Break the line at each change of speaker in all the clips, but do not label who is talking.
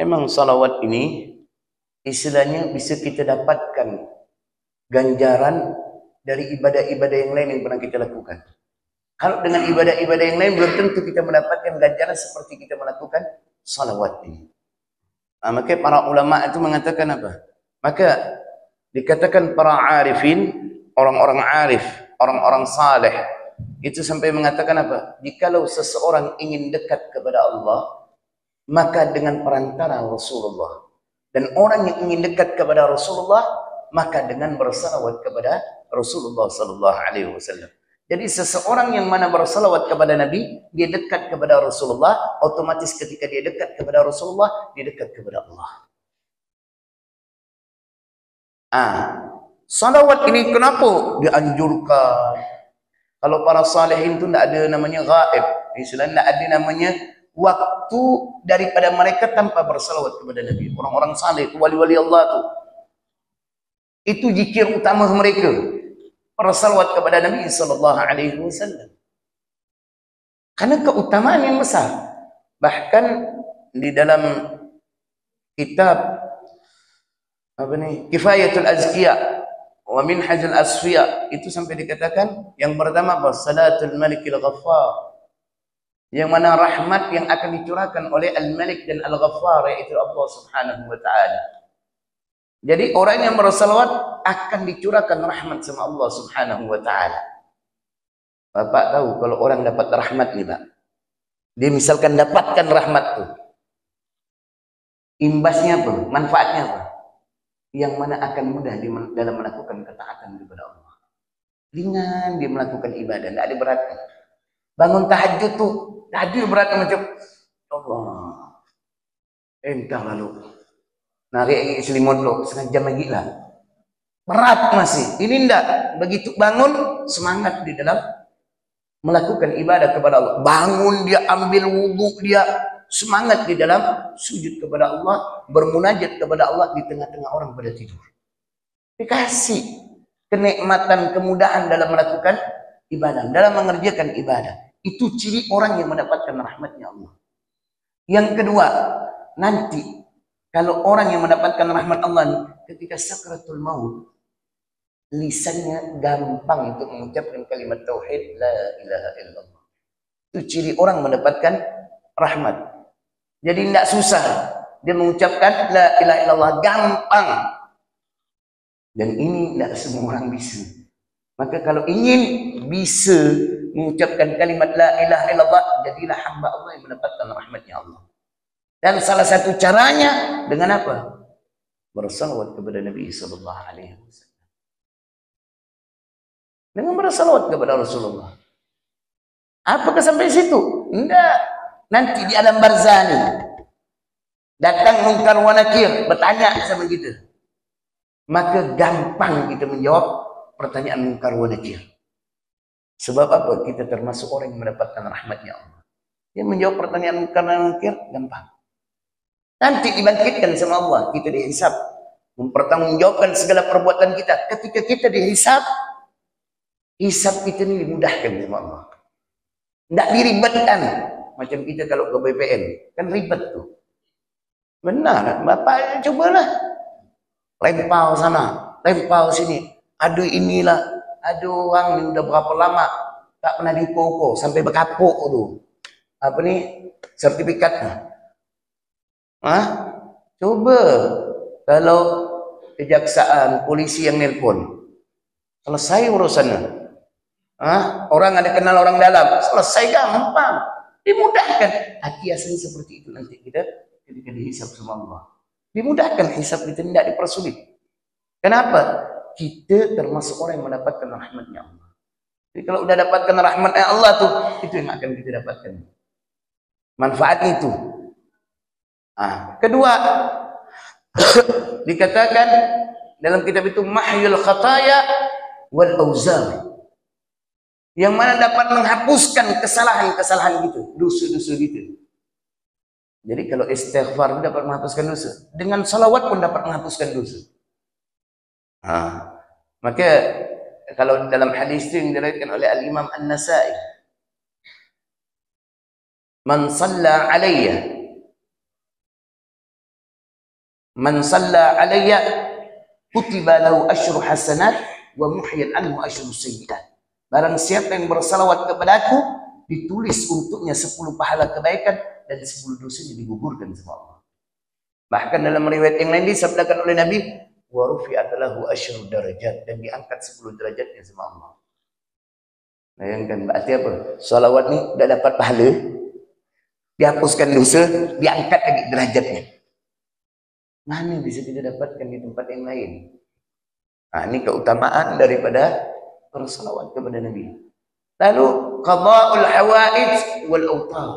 Memang salawat ini istilahnya bisa kita dapatkan ganjaran dari ibadah-ibadah yang lain yang pernah kita lakukan. Kalau dengan ibadah-ibadah yang lain belum tentu kita mendapatkan ganjaran seperti kita melakukan salawat ini. Maka para ulama itu mengatakan apa? Maka dikatakan para arifin, orang-orang arif, orang-orang saleh, itu sampai mengatakan apa? Jikalau seseorang ingin dekat kepada Allah, maka dengan perantara Rasulullah. Dan orang yang ingin dekat kepada Rasulullah, maka dengan bersalawat kepada Rasulullah sallallahu alaihi wasallam. Jadi seseorang yang mana bersalawat kepada Nabi, dia dekat kepada Rasulullah, otomatis ketika dia dekat kepada Rasulullah, dia dekat kepada Allah. Salawat ini kenapa dianjurkan? Kalau para salihin itu tidak ada namanya gaib. Istilahnya tidak ada namanya waktu daripada mereka tanpa bersalawat kepada Nabi. Orang-orang saleh, wali-wali Allah itu zikir utama mereka. Bersalawat kepada Nabi sallallahu alaihi wasallam. Karena keutamaan yang besar. Bahkan di dalam kitab Kifayatul Azkiya wa Minhajul Asfiya itu sampai dikatakan yang pertama apa? Salatul Malikil Ghaffar. Yang mana rahmat yang akan dicurahkan oleh Al-Malik dan Al-Ghaffar, yaitu Allah Subhanahu wa taala. Jadi orang yang bersalawat akan dicurahkan rahmat sama Allah Subhanahu wa taala. Bapak tahu kalau orang dapat rahmat nih, Pak. Dia misalkan dapatkan rahmat tuh. Imbasnya apa? Manfaatnya apa? Yang mana akan mudah dalam melakukan ketaatan kepada Allah. Ringan dia melakukan ibadah, tidak ada beratnya. Bangun tahajud tuh, tahajud berat macam Allah. Entah lalu. Narik selimut lo, setengah jam lagi lah. Berat masih. Ini enggak. Begitu bangun, semangat di dalam melakukan ibadah kepada Allah. Bangun dia, ambil wudhu dia, semangat di dalam sujud kepada Allah, bermunajat kepada Allah di tengah-tengah orang pada tidur. Dikasih kenikmatan, kemudahan dalam melakukan ibadah, dalam mengerjakan ibadah. Itu ciri orang yang mendapatkan rahmatnya Allah. Yang kedua, nanti kalau orang yang mendapatkan rahmat Allah ketika sakratul maut, lisannya gampang untuk mengucapkan kalimat tauhid la ilaha illallah. Itu ciri orang mendapatkan rahmat. Jadi tidak susah dia mengucapkan la ilaha illallah, gampang. Dan ini tidak semua orang bisa. Maka kalau ingin bisa mengucapkan kalimat la ilaha illallah, jadilah hamba Allah yang mendapatkan rahmatnya Allah. Dan salah satu caranya dengan apa? Bersalawat kepada Nabi sallallahu alaihi wasallam. Dengan bersalawat kepada Rasulullah. Apakah sampai situ? Enggak. Nanti di alam barzani datang mungkar wa nakir bertanya sama kita. Maka gampang kita menjawab pertanyaan mungkar wa nakir. Sebab apa? Kita termasuk orang yang mendapatkan rahmatnya Allah. Dia menjawab pertanyaan mungkar wa nakir gampang. Nanti dibangkitkan sama Allah, kita dihisab, mempertanggungjawabkan segala perbuatan kita. Ketika kita dihisab, hisab kita ini dimudahkan sama Allah. Tidak diribetkan. Macam kita kalau ke BPN, kan ribet tuh. Benar, Bapak cobalah. Lempau sana, lempau sini. Aduh inilah, aduh orang ini udah berapa lama tak pernah diukur sampai berkapuk tuh. Apa nih sertifikatnya? Coba kalau kejaksaan, polisi yang nelpon, selesai urusannya. Orang ada kenal orang dalam, selesai gampang, dimudahkan. Kiasan seperti itu nanti kita ketika dihisab sama Allah, dimudahkan hisab kita, tidak dipersulit. Kenapa? Kita termasuk orang yang mendapatkan rahmatnya Allah. Jadi kalau udah dapatkan rahmatnya Allah tuh, itu yang akan kita dapatkan. Manfaat itu. Kedua, dikatakan dalam kitab itu mahyul khataya wal auzar, yang mana dapat menghapuskan kesalahan-kesalahan gitu, dosa-dosa gitu. Jadi kalau istighfar dapat menghapuskan dosa, dengan salawat pun dapat menghapuskan dosa. Maka kalau dalam hadis itu yang diriwayatkan oleh Al-Imam An-Nasa'i, man shalla alayya Man shalla alayya kutiba lahu asyru hasanat wa muhyan anhu asyru sayyi'at. Barang siapa yang bersalawat kepadaku, ditulis untuknya 10 pahala kebaikan dan 10 dosanya digugurkan sama Allah. Bahkan dalam riwayat yang lain disabdakan oleh Nabi, wa rufi'at lahu asyru darajat, dan diangkat 10 derajatnya sama Allah. Bayangkan berarti apa? Salawat ni dah dapat pahala, dihapuskan dosa, diangkat lagi derajatnya. Mana bisa kita dapatkan di tempat yang lain? Nah, ini keutamaan daripada bersalawat kepada Nabi. Lalu qada'ul hawaij wal awtar,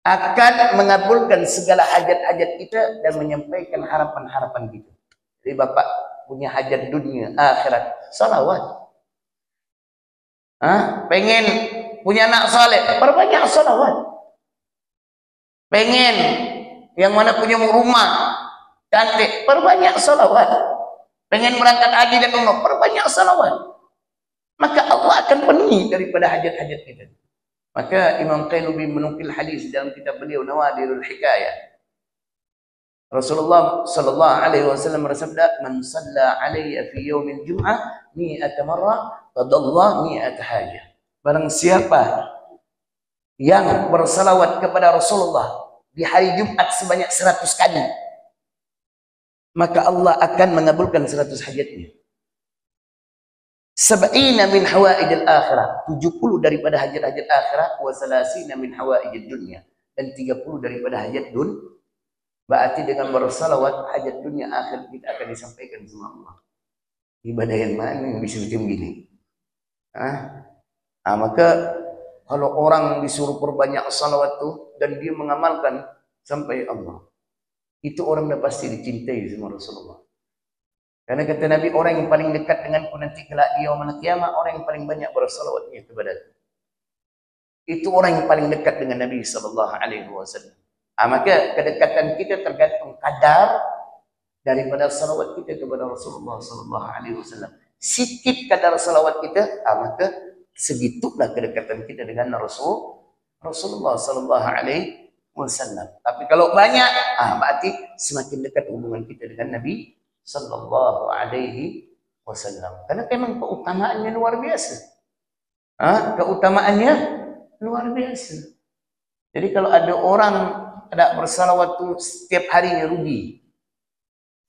akan mengabulkan segala hajat-hajat kita dan menyampaikan harapan-harapan kita. Jadi bapak punya hajat dunia, akhirat, salawat. Pengen punya anak saleh, perbanyak salawat. Pengen yang mana punya rumah cantik, perbanyak salawat. Pengen berangkat haji dan umrah, perbanyak salawat. Maka Allah akan penuhi daripada hajat-hajat kita. Maka Imam Qainubi menukil hadis dalam kitab beliau Nawadirul Hikayah. Rasulullah sallallahu alaihi wasallam bersabda, "Man shalla alayya fi yaumil jum'ah 100 marrah, qadallahu 100 hajah." Barang siapa yang bersalawat kepada Rasulullah di hari Jumat sebanyak 100 kali, maka Allah akan mengabulkan 100 hajatnya. 70 min hawaijil akhirah, 70 daripada hajat-hajat akhirat, wa 30 min hawaijid dunya, dan 30 daripada hajat dunia. Berarti dengan bersalawat hajat dunia akhir kita akan disampaikan sama Allah. Ibadah yang mana yang bisa macam gini? Maka kalau orang disuruh perbanyak salawat tu dan dia mengamalkan sampai Allah, itu orang dah pasti dicintai sama Rasulullah. Karena kata Nabi, orang yang paling dekat denganku nanti kelak di yaumul qiyamah, orang yang paling banyak bersalawatnya kepadaku. Itu orang yang paling dekat dengan Nabi sallallahu alaihi wasallam. Maka kedekatan kita tergantung kadar daripada salawat kita kepada Rasulullah sallallahu alaihi wasallam. Sikit kadar salawat kita, maka segitulah kedekatan kita dengan Rasulullah sallallahu alaihi wasallam. Tapi kalau banyak, berarti semakin dekat hubungan kita dengan Nabi sallallahu alaihi wasallam. Karena memang keutamaannya luar biasa. Keutamaannya luar biasa. Jadi kalau ada orang tidak bersalawat tu setiap harinya rugi.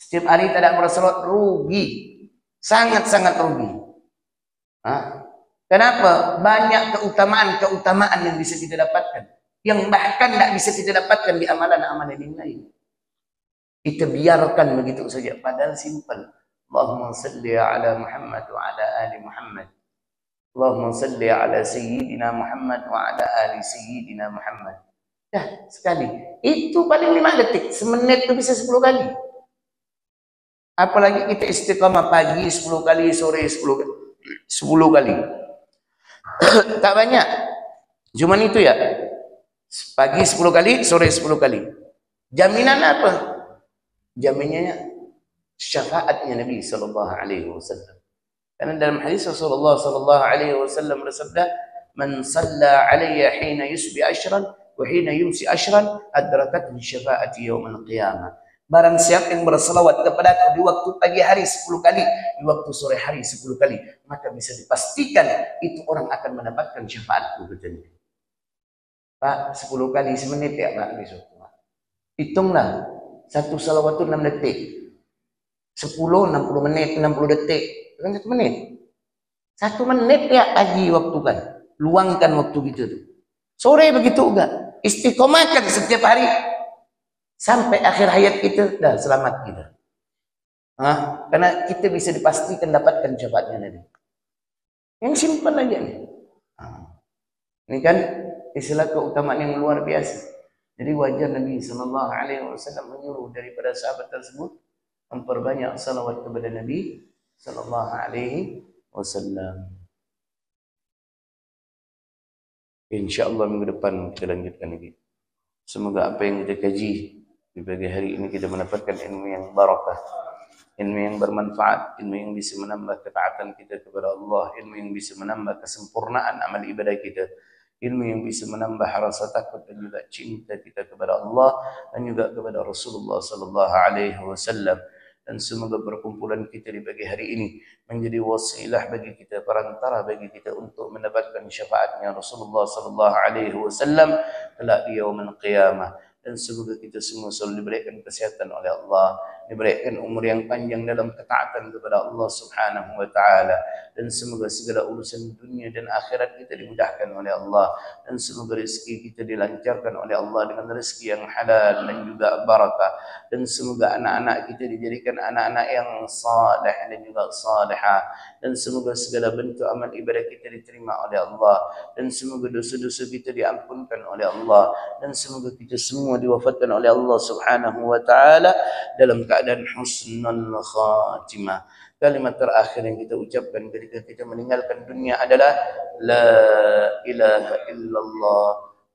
Setiap hari tidak bersalawat rugi. Sangat-sangat rugi. Kenapa? Banyak keutamaan-keutamaan yang bisa kita dapatkan, yang bahkan tidak bisa kita dapatkan di amalan-amalan yang lain. Kita biarkan begitu saja, padahal simpel. Allahumma salli ala Muhammad wa ala ali Muhammad. Allahumma salli ala Sayyidina Muhammad wa ala ali Sayyidina Muhammad. Dah sekali. Itu paling 5 detik. Semenit itu bisa 10 kali. Apalagi kita istiqamah pagi 10 kali, sore 10 kali. Tak banyak. Cuman itu ya. Pagi 10 kali, sore 10 kali. Jaminan apa? Jaminannya syafaatnya Nabi sallallahu alaihi wasallam. Karena dalam hadis Rasulullah sallallahu alaihi wasallam bersabda, "Man shalla alayya hina yusbi ashran wa hina yumsi ashran adrakathu syafaati yaumil qiyamah." Barang siapa yang berselawat kepadaku di waktu pagi hari 10 kali, di waktu sore hari 10 kali, maka bisa dipastikan itu orang akan mendapatkan syafaatku, katanya. Pak, 10 kali semenit ya Pak besok. Hitunglah, satu salawat itu 6 detik. 10, 60 menit, 60 detik. Bukan 1 menit. 1 menit ya pagi waktu kan. Luangkan waktu gitu tuh. Sore begitu enggak. Istiqomahkan setiap hari. Sampai akhir hayat kita, dah selamat kita. Karena kita bisa dipastikan dapatkan syafaatnya Nabi. Yang simpan aja nih. Ini kan istilah keutamaan yang luar biasa. Jadi wajar Nabi sallallahu alaihi wasallam menyuruh daripada sahabat tersebut memperbanyak salawat kepada Nabi sallallahu alaihi wasallam. Insyaallah minggu depan kita lanjutkan lagi. Semoga apa yang kita kaji di pagi hari ini kita mendapatkan ilmu yang barakah, ilmu yang bermanfaat, ilmu yang bisa menambah ketaatan kita kepada Allah, ilmu yang bisa menambah kesempurnaan amal ibadah kita, ilmu yang bisa menambah rasa takut dan juga cinta kita kepada Allah dan juga kepada Rasulullah sallallahu alaihi wasallam. Dan semoga perkumpulan kita di pagi hari ini menjadi wasilah bagi kita, perantara bagi kita untuk mendapatkan syafaatnya Rasulullah sallallahu alaihi wasallam kelak di yaumul qiyamah. Dan semoga kita semua selalu diberikan kesehatan oleh Allah, diberikan umur yang panjang dalam ketaatan kepada Allah Subhanahu wa taala, dan semoga segala urusan dunia dan akhirat kita dimudahkan oleh Allah, dan semoga rezeki kita dilancarkan oleh Allah dengan rezeki yang halal dan juga barakah, dan semoga anak-anak kita dijadikan anak-anak yang saleh dan juga salihah, dan semoga segala bentuk amal ibadah kita diterima oleh Allah, dan semoga dosa-dosa kita diampunkan oleh Allah, dan semoga kita semua diwafatkan oleh Allah Subhanahu wa taala dalam keadaan husnul khatimah. Kalimat terakhir yang kita ucapkan ketika kita meninggalkan dunia adalah la ilaha illallah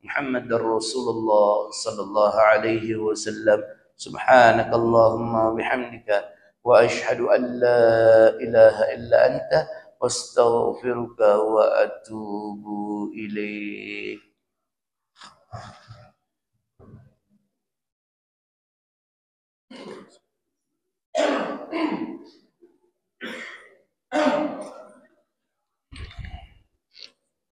Muhammadar Rasulullah sallallahu alaihi wasallam. Subhanakallahumma bihamdika wa ashhadu an la ilaha illa anta wastaghfiruka wa atubu ilaik.